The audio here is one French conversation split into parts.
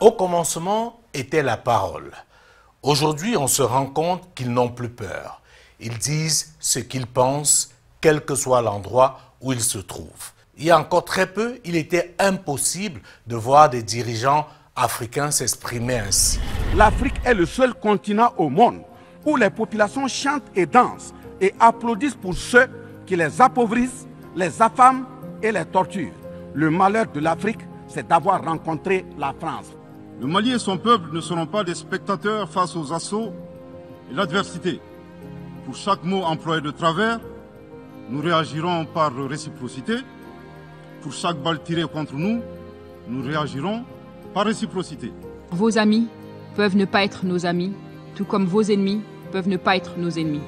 Au commencement était la parole. Aujourd'hui, on se rend compte qu'ils n'ont plus peur. Ils disent ce qu'ils pensent, quel que soit l'endroit où ils se trouvent. Il y a encore très peu, il était impossible de voir des dirigeants africains s'exprimer ainsi. L'Afrique est le seul continent au monde où les populations chantent et dansent et applaudissent pour ceux qui les appauvrissent, les affament et les torturent. Le malheur de l'Afrique, c'est d'avoir rencontré la France. Le Mali et son peuple ne seront pas des spectateurs face aux assauts et l'adversité. Pour chaque mot employé de travers, nous réagirons par réciprocité. Pour chaque balle tirée contre nous, nous réagirons par réciprocité. Vos amis peuvent ne pas être nos amis, tout comme vos ennemis peuvent ne pas être nos ennemis.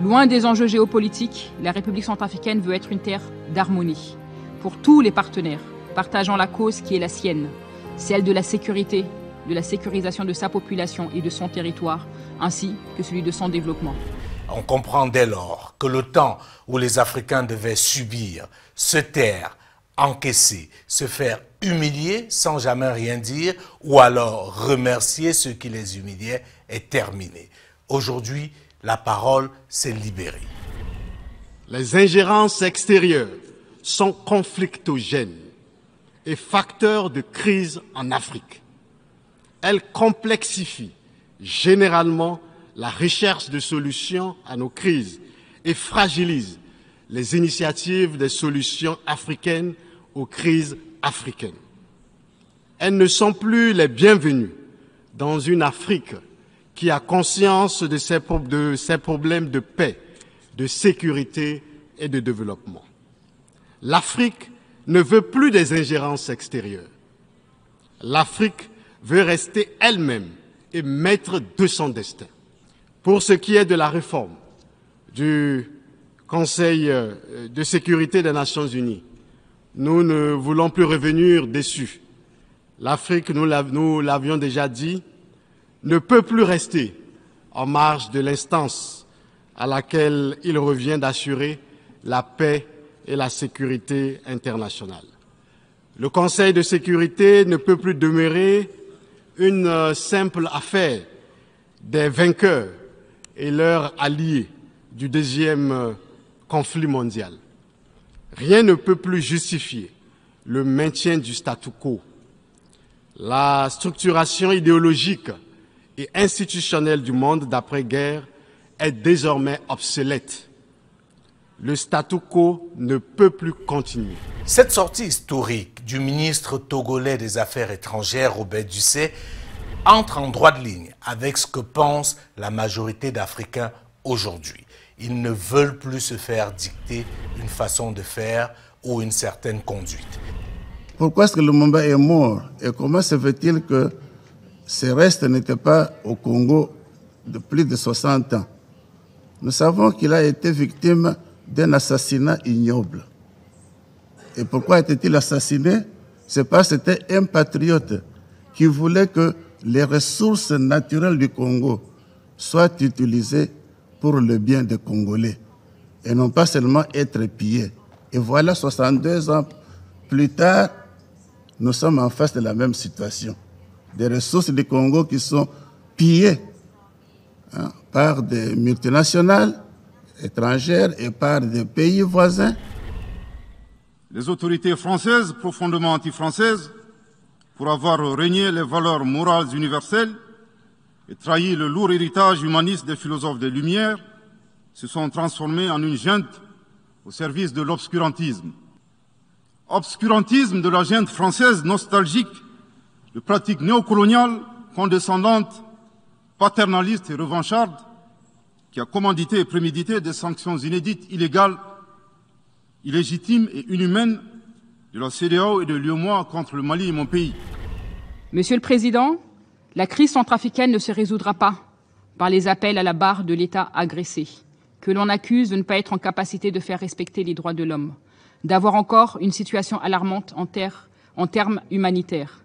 Loin des enjeux géopolitiques, la République centrafricaine veut être une terre d'harmonie pour tous les partenaires, partageant la cause qui est la sienne, celle de la sécurité, de la sécurisation de sa population et de son territoire, ainsi que celui de son développement. On comprend dès lors que le temps où les Africains devaient subir, se taire, encaisser, se faire humilier sans jamais rien dire ou alors remercier ceux qui les humiliaient est terminé. Aujourd'hui, la parole s'est libérée. Les ingérences extérieures sont conflictogènes et facteurs de crise en Afrique. Elles complexifient généralement la recherche de solutions à nos crises et fragilisent les initiatives des solutions africaines aux crises africaines. Elles ne sont plus les bienvenues dans une Afrique qui a conscience de ses problèmes de paix, de sécurité et de développement. L'Afrique ne veut plus des ingérences extérieures. L'Afrique veut rester elle-même et maître de son destin. Pour ce qui est de la réforme du Conseil de sécurité des Nations Unies, nous ne voulons plus revenir dessus. L'Afrique, nous l'avions déjà dit, ne peut plus rester en marge de l'instance à laquelle il revient d'assurer la paix et la sécurité internationale. Le Conseil de sécurité ne peut plus demeurer une simple affaire des vainqueurs et leurs alliés du deuxième conflit mondial. Rien ne peut plus justifier le maintien du statu quo. La structuration idéologique et institutionnelle du monde d'après-guerre est désormais obsolète. Le statu quo ne peut plus continuer. Cette sortie historique du ministre togolais des Affaires étrangères, Robert Dussey, entre en droite ligne avec ce que pense la majorité d'Africains aujourd'hui. Ils ne veulent plus se faire dicter une façon de faire ou une certaine conduite. Pourquoi est-ce que Lumumba est mort et comment se fait-il que ses restes n'étaient pas au Congo de plus de 60 ans? Nous savons qu'il a été victime d'un assassinat ignoble. Et pourquoi était-il assassiné? C'est parce que c'était un patriote qui voulait que les ressources naturelles du Congo soient utilisées pour le bien des Congolais et non pas seulement être pillées. Et voilà, 62 ans plus tard, nous sommes en face de la même situation. Des ressources du Congo qui sont pillées par des multinationales étrangères et par des pays voisins. Les autorités françaises, profondément anti-françaises, pour avoir régné les valeurs morales universelles et trahi le lourd héritage humaniste des philosophes des Lumières, se sont transformées en une junte au service de l'obscurantisme. Obscurantisme de la junte française nostalgique de pratiques néocoloniales, condescendantes, paternalistes et revanchardes, qui a commandité et prémédité des sanctions inédites, illégales, illégitimes et inhumaines de la CEDEAO et de l'UEMOA contre le Mali et mon pays. Monsieur le Président, la crise centrafricaine ne se résoudra pas par les appels à la barre de l'État agressé, que l'on accuse de ne pas être en capacité de faire respecter les droits de l'homme, d'avoir encore une situation alarmante en termes humanitaires.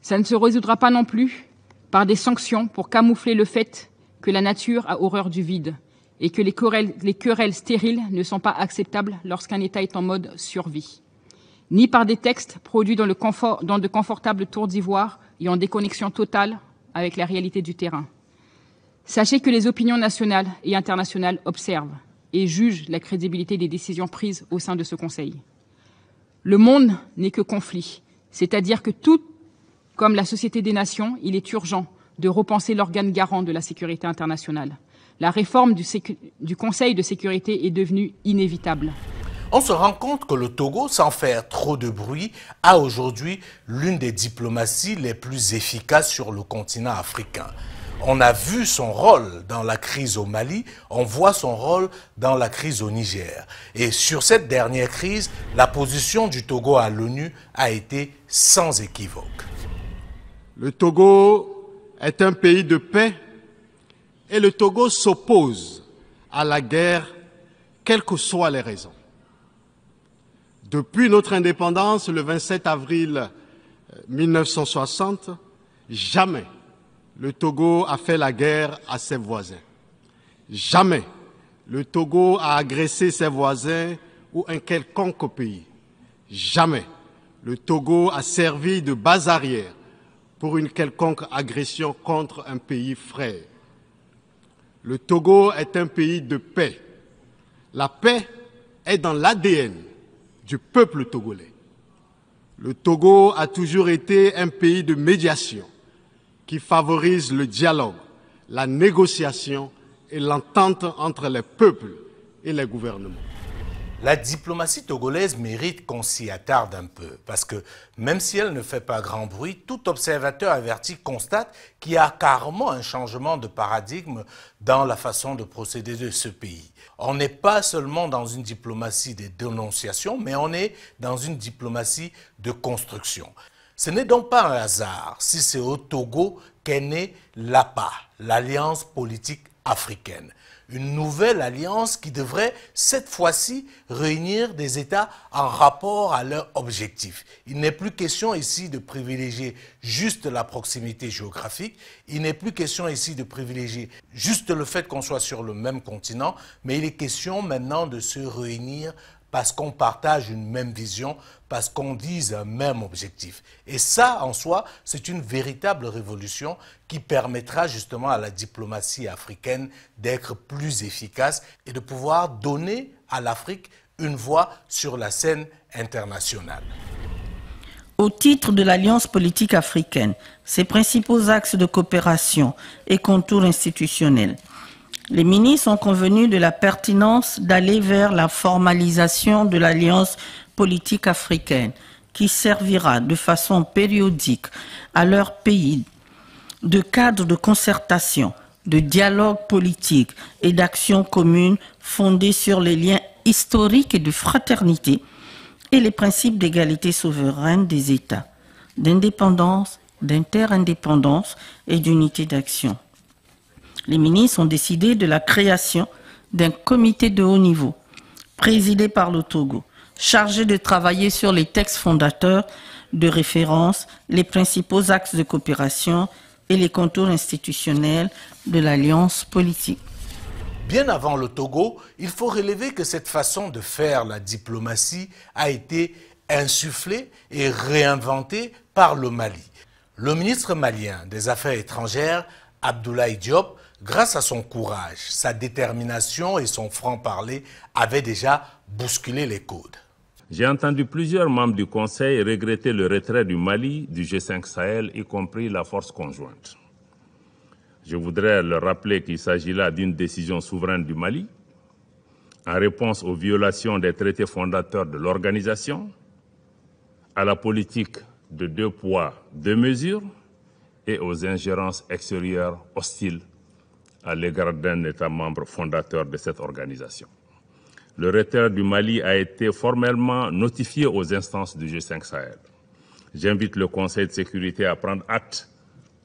Ça ne se résoudra pas non plus par des sanctions pour camoufler le fait que la nature a horreur du vide et que les querelles stériles ne sont pas acceptables lorsqu'un État est en mode survie, ni par des textes produits dans de confortables tours d'ivoire et en déconnexion totale avec la réalité du terrain. Sachez que les opinions nationales et internationales observent et jugent la crédibilité des décisions prises au sein de ce Conseil. Le monde n'est que conflit, c'est-à-dire que tout comme la Société des Nations, il est urgent de repenser l'organe garant de la sécurité internationale. La réforme du Conseil de sécurité est devenue inévitable. On se rend compte que le Togo, sans faire trop de bruit, a aujourd'hui l'une des diplomaties les plus efficaces sur le continent africain. On a vu son rôle dans la crise au Mali, on voit son rôle dans la crise au Niger. Et sur cette dernière crise, la position du Togo à l'ONU a été sans équivoque. Le Togo est un pays de paix et le Togo s'oppose à la guerre, quelles que soient les raisons. Depuis notre indépendance, le 27 avril 1960, jamais le Togo a fait la guerre à ses voisins. Jamais le Togo a agressé ses voisins ou un quelconque pays. Jamais le Togo a servi de base arrière pour une quelconque agression contre un pays frère. Le Togo est un pays de paix. La paix est dans l'ADN du peuple togolais. Le Togo a toujours été un pays de médiation qui favorise le dialogue, la négociation et l'entente entre les peuples et les gouvernements. La diplomatie togolaise mérite qu'on s'y attarde un peu, parce que même si elle ne fait pas grand bruit, tout observateur averti constate qu'il y a carrément un changement de paradigme dans la façon de procéder de ce pays. On n'est pas seulement dans une diplomatie de dénonciation, mais on est dans une diplomatie de construction. Ce n'est donc pas un hasard si c'est au Togo qu'est née l'APA, l'Alliance politique africaine. Une nouvelle alliance qui devrait, cette fois-ci, réunir des États en rapport à leurs objectifs. Il n'est plus question ici de privilégier juste la proximité géographique, il n'est plus question ici de privilégier juste le fait qu'on soit sur le même continent, mais il est question maintenant de se réunir parce qu'on partage une même vision, parce qu'on vise un même objectif. Et ça, en soi, c'est une véritable révolution qui permettra justement à la diplomatie africaine d'être plus efficace et de pouvoir donner à l'Afrique une voix sur la scène internationale. Au titre de l'Alliance politique africaine, ses principaux axes de coopération et contours institutionnels, les ministres ont convenu de la pertinence d'aller vers la formalisation de l'Alliance politique africaine qui servira de façon périodique à leur pays de cadre de concertation, de dialogue politique et d'action commune fondés sur les liens historiques et de fraternité et les principes d'égalité souveraine des États, d'indépendance, d'interindépendance et d'unité d'action. Les ministres ont décidé de la création d'un comité de haut niveau, présidé par le Togo, chargé de travailler sur les textes fondateurs de référence, les principaux axes de coopération et les contours institutionnels de l'alliance politique. Bien avant le Togo, il faut relever que cette façon de faire la diplomatie a été insufflée et réinventée par le Mali. Le ministre malien des Affaires étrangères, Abdoulaye Diop, grâce à son courage, sa détermination et son franc-parler, avait déjà bousculé les codes. J'ai entendu plusieurs membres du Conseil regretter le retrait du Mali du G5 Sahel, y compris la force conjointe. Je voudrais leur rappeler qu'il s'agit là d'une décision souveraine du Mali, en réponse aux violations des traités fondateurs de l'organisation, à la politique de 2 poids, 2 mesures et aux ingérences extérieures hostiles à l'égard d'un État membre fondateur de cette organisation. Le retrait du Mali a été formellement notifié aux instances du G5 Sahel. J'invite le Conseil de sécurité à prendre acte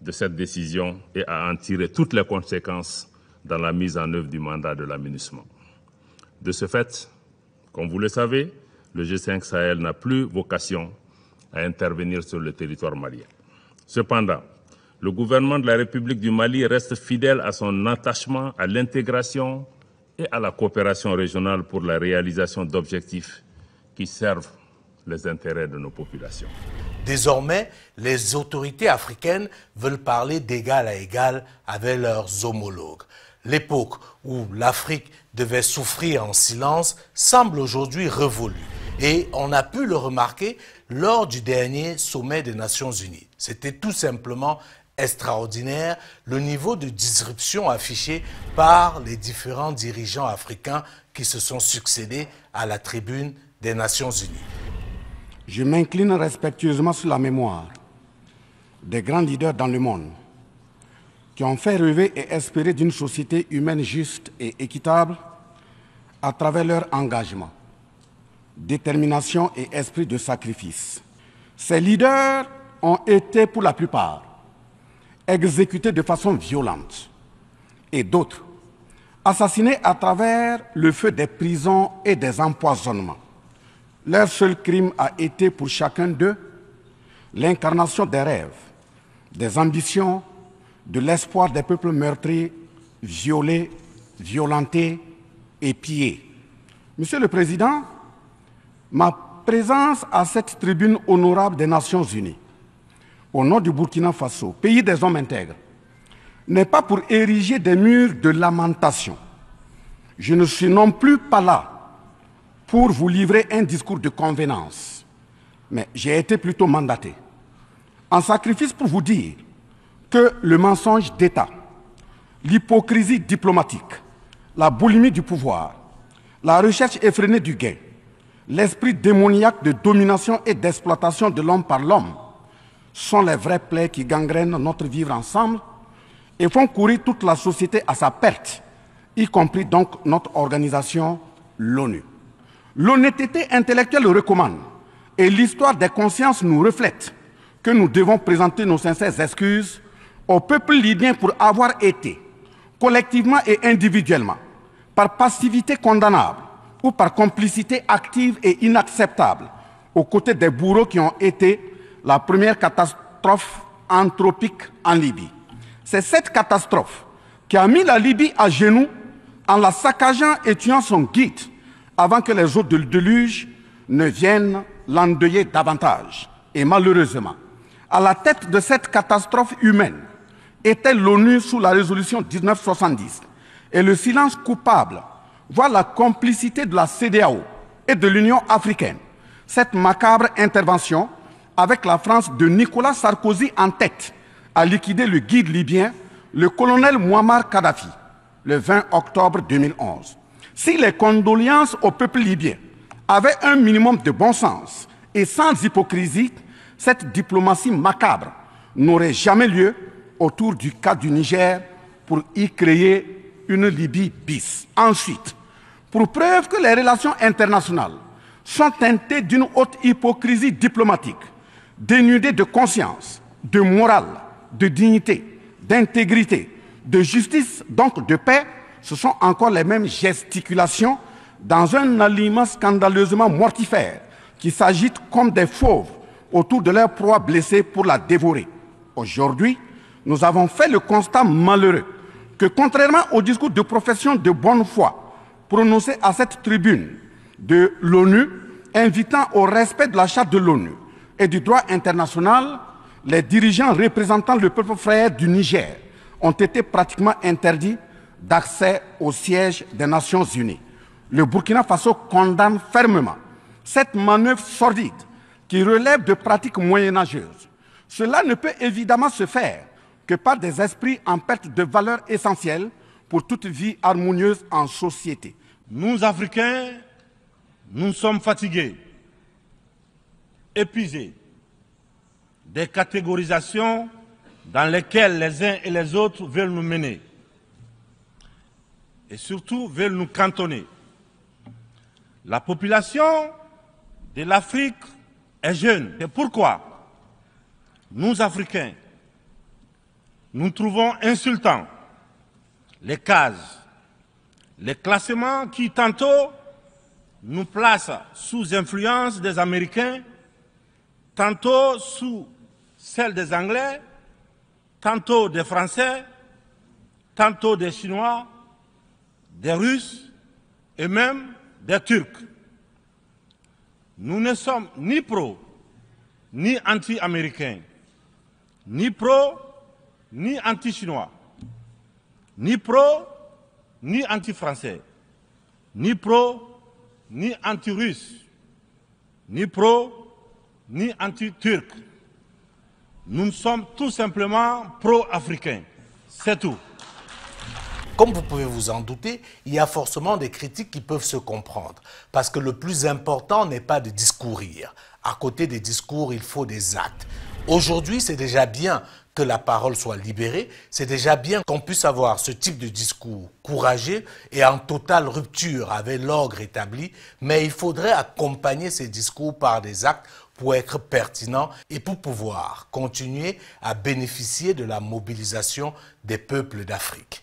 de cette décision et à en tirer toutes les conséquences dans la mise en œuvre du mandat de l'aménagement. De ce fait, comme vous le savez, le G5 Sahel n'a plus vocation à intervenir sur le territoire malien. Cependant, le gouvernement de la République du Mali reste fidèle à son attachement à l'intégration et à la coopération régionale pour la réalisation d'objectifs qui servent les intérêts de nos populations. Désormais, les autorités africaines veulent parler d'égal à égal avec leurs homologues. L'époque où l'Afrique devait souffrir en silence semble aujourd'hui révolue. Et on a pu le remarquer lors du dernier sommet des Nations Unies. C'était tout simplement extraordinaire le niveau de disruption affiché par les différents dirigeants africains qui se sont succédés à la tribune des Nations Unies. Je m'incline respectueusement sur la mémoire des grands leaders dans le monde qui ont fait rêver et espérer d'une société humaine juste et équitable à travers leur engagement, détermination et esprit de sacrifice. Ces leaders ont été, pour la plupart, exécutés de façon violente et d'autres assassinés à travers le feu des prisons et des empoisonnements. Leur seul crime a été pour chacun d'eux l'incarnation des rêves, des ambitions, de l'espoir des peuples meurtris, violés, violentés et pillés. Monsieur le Président, ma présence à cette tribune honorable des Nations Unies, au nom du Burkina Faso, pays des hommes intègres, n'est pas pour ériger des murs de lamentation. Je ne suis non plus pas là pour vous livrer un discours de convenance, mais j'ai été plutôt mandaté en sacrifice pour vous dire que le mensonge d'État, l'hypocrisie diplomatique, la boulimie du pouvoir, la recherche effrénée du gain, l'esprit démoniaque de domination et d'exploitation de l'homme par l'homme sont les vraies plaies qui gangrènent notre vivre ensemble et font courir toute la société à sa perte, y compris donc notre organisation, l'ONU. L'honnêteté intellectuelle le recommande et l'histoire des consciences nous reflète que nous devons présenter nos sincères excuses au peuple libyen pour avoir été, collectivement et individuellement, par passivité condamnable ou par complicité active et inacceptable, aux côtés des bourreaux qui ont été la première catastrophe anthropique en Libye. C'est cette catastrophe qui a mis la Libye à genoux en la saccageant et tuant son guide avant que les eaux du déluge ne viennent l'endeuiller davantage. Et malheureusement, à la tête de cette catastrophe humaine était l'ONU sous la résolution 1970 et le silence coupable, voire la complicité de la CEDEAO et de l'Union africaine. Cette macabre intervention, avec la France de Nicolas Sarkozy en tête, a liquidé le guide libyen, le colonel Muammar Kadhafi, le 20 octobre 2011. Si les condoléances au peuple libyen avaient un minimum de bon sens et sans hypocrisie, cette diplomatie macabre n'aurait jamais lieu autour du cas du Niger pour y créer une Libye bis. Ensuite, pour preuve que les relations internationales sont teintées d'une haute hypocrisie diplomatique, dénudées de conscience, de morale, de dignité, d'intégrité, de justice, donc de paix, ce sont encore les mêmes gesticulations dans un aliment scandaleusement mortifère qui s'agitent comme des fauves autour de leur proie blessée pour la dévorer. Aujourd'hui, nous avons fait le constat malheureux que, contrairement au discours de profession de bonne foi prononcé à cette tribune de l'ONU, invitant au respect de la charte de l'ONU et du droit international, les dirigeants représentant le peuple frère du Niger ont été pratiquement interdits d'accès au siège des Nations Unies. Le Burkina Faso condamne fermement cette manœuvre sordide qui relève de pratiques moyenâgeuses. Cela ne peut évidemment se faire que par des esprits en perte de valeurs essentielles pour toute vie harmonieuse en société. Nous, Africains, nous sommes fatigués, épuisés des catégorisations dans lesquelles les uns et les autres veulent nous mener et surtout veulent nous cantonner. La population de l'Afrique est jeune. C'est pourquoi nous, Africains, nous trouvons insultants les cases, les classements qui tantôt nous placent sous influence des Américains, tantôt sous celle des Anglais, tantôt des Français, tantôt des Chinois, des Russes et même des Turcs. Nous ne sommes ni pro, ni anti-américain, ni pro, ni anti-chinois, ni pro, ni anti-français, ni pro, ni anti-russe, ni pro, ni anti-turc. Nous sommes tout simplement pro-africains. C'est tout. Comme vous pouvez vous en douter, il y a forcément des critiques qui peuvent se comprendre. Parce que le plus important n'est pas de discourir. À côté des discours, il faut des actes. Aujourd'hui, c'est déjà bien que la parole soit libérée. C'est déjà bien qu'on puisse avoir ce type de discours courageux et en totale rupture avec l'ordre établi. Mais il faudrait accompagner ces discours par des actes pour être pertinents et pour pouvoir continuer à bénéficier de la mobilisation des peuples d'Afrique.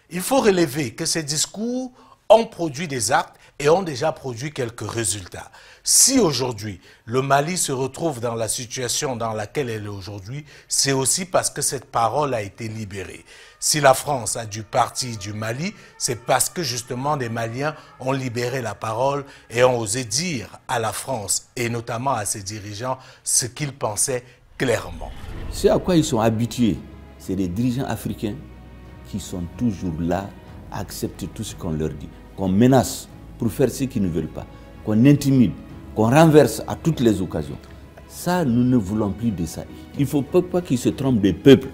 Il faut relever que ces discours ont produit des actes et ont déjà produit quelques résultats. Si aujourd'hui le Mali se retrouve dans la situation dans laquelle elle est aujourd'hui, c'est aussi parce que cette parole a été libérée. Si la France a dû partir du Mali, c'est parce que justement des Maliens ont libéré la parole et ont osé dire à la France et notamment à ses dirigeants ce qu'ils pensaient clairement. Ce à quoi ils sont habitués, c'est des dirigeants africains qui sont toujours là à accepter tout ce qu'on leur dit, qu'on menace pour faire ce qu'ils ne veulent pas, qu'on intimide, qu'on renverse à toutes les occasions. Ça, nous ne voulons plus de ça. Il ne faut pas qu'ils se trompent des peuples,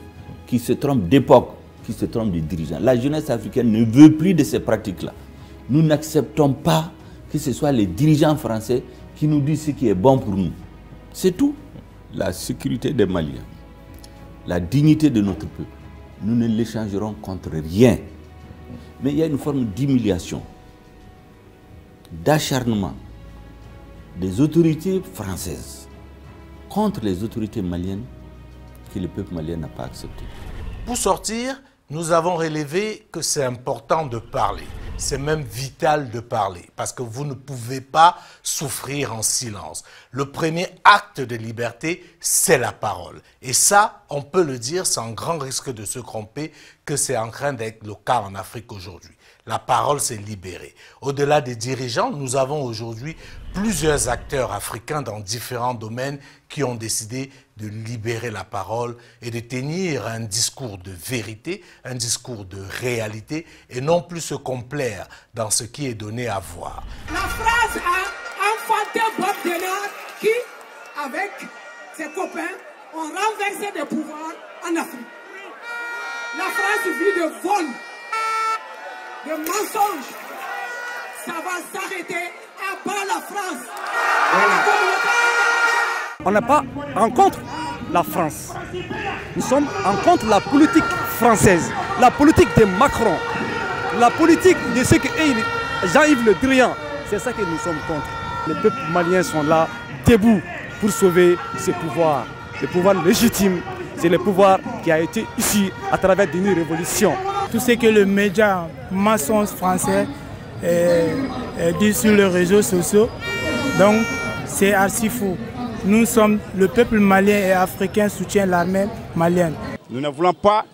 qu'ils se trompent d'époque, qu'ils se trompent des dirigeants. La jeunesse africaine ne veut plus de ces pratiques-là. Nous n'acceptons pas que ce soit les dirigeants français qui nous disent ce qui est bon pour nous. C'est tout. La sécurité des Maliens, la dignité de notre peuple, nous ne l'échangerons contre rien. Mais il y a une forme d'humiliation, d'acharnement des autorités françaises contre les autorités maliennes que le peuple malien n'a pas accepté. Pour sortir, nous avons relevé que c'est important de parler. C'est même vital de parler parce que vous ne pouvez pas souffrir en silence. Le premier acte de liberté, c'est la parole. Et ça, on peut le dire sans grand risque de se tromper que c'est en train d'être le cas en Afrique aujourd'hui. La parole s'est libérée. Au-delà des dirigeants, nous avons aujourd'hui plusieurs acteurs africains dans différents domaines qui ont décidé de libérer la parole et de tenir un discours de vérité, un discours de réalité et non plus se complaire dans ce qui est donné à voir. La France a enfanté Bob Denard qui, avec ses copains, ont renversé des pouvoirs en Afrique. La France vit de vol, de mensonges. Ça va s'arrêter à bas la France. On n'est pas en contre la France. Nous sommes en contre la politique française, la politique de Macron, la politique de ce que Jean-Yves Le Drian. C'est ça que nous sommes contre. Les peuples maliens sont là, debout, pour sauver ce pouvoir. Le pouvoir légitime, c'est le pouvoir qui a été ici à travers une révolution. Tout ce que le média mensonge français dit sur les réseaux sociaux, donc c'est archi faux. Nous sommes, le peuple malien et africain soutient l'armée malienne. Nous ne voulons pas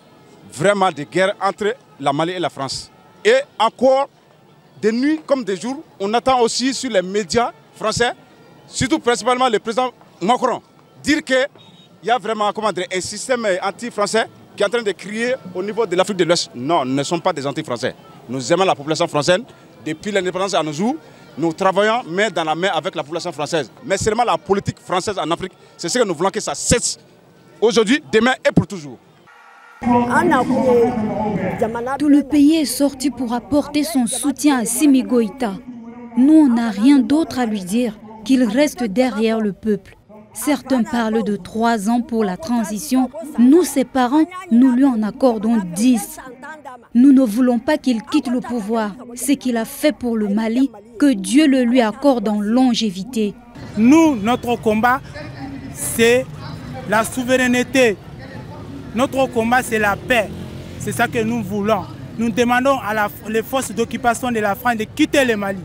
vraiment de guerre entre la Mali et la France. Et encore, de nuit comme de jour, on attend aussi sur les médias français, surtout principalement le président Macron, dire qu'il y a vraiment un système anti-français qui est en train de crier au niveau de l'Afrique de l'Ouest. Non, nous ne sommes pas des anti-français. Nous aimons la population française. Depuis l'indépendance à nos jours, nous travaillons main dans la main avec la population française. Mais seulement la politique française en Afrique, c'est ce que nous voulons que ça cesse aujourd'hui, demain et pour toujours. Tout le pays est sorti pour apporter son soutien à Assimi Goïta. Nous, on n'a rien d'autre à lui dire qu'il reste derrière le peuple. Certains parlent de 3 ans pour la transition. Nous, ses parents, nous lui en accordons 10. Nous ne voulons pas qu'il quitte le pouvoir. Ce qu'il a fait pour le Mali, que Dieu le lui accorde en longévité. Nous, notre combat, c'est la souveraineté. Notre combat, c'est la paix. C'est ça que nous voulons. Nous demandons à les forces d'occupation de la France de quitter le Mali.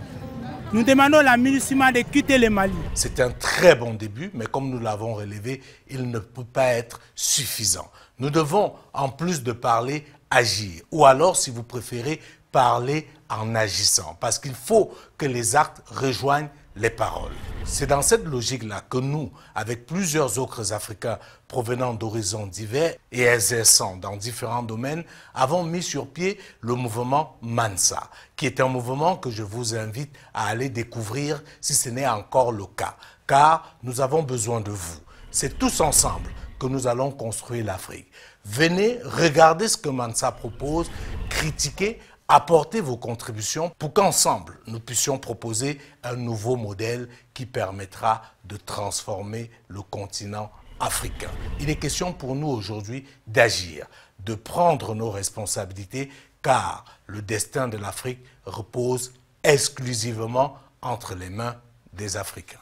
Nous demandons la MINUSMA de quitter le Mali. C'est un très bon début, mais comme nous l'avons relevé, il ne peut pas être suffisant. Nous devons, en plus de parler, agir. Ou alors, si vous préférez, parler en agissant. Parce qu'il faut que les actes rejoignent les paroles. C'est dans cette logique-là que nous, avec plusieurs autres Africains provenant d'horizons divers et exerçant dans différents domaines, avons mis sur pied le mouvement Mansa, qui est un mouvement que je vous invite à aller découvrir si ce n'est encore le cas, car nous avons besoin de vous. C'est tous ensemble que nous allons construire l'Afrique. Venez, regardez ce que Mansa propose, critiquez, apportez vos contributions pour qu'ensemble, nous puissions proposer un nouveau modèle qui permettra de transformer le continent africain. Il est question pour nous aujourd'hui d'agir, de prendre nos responsabilités, car le destin de l'Afrique repose exclusivement entre les mains des Africains.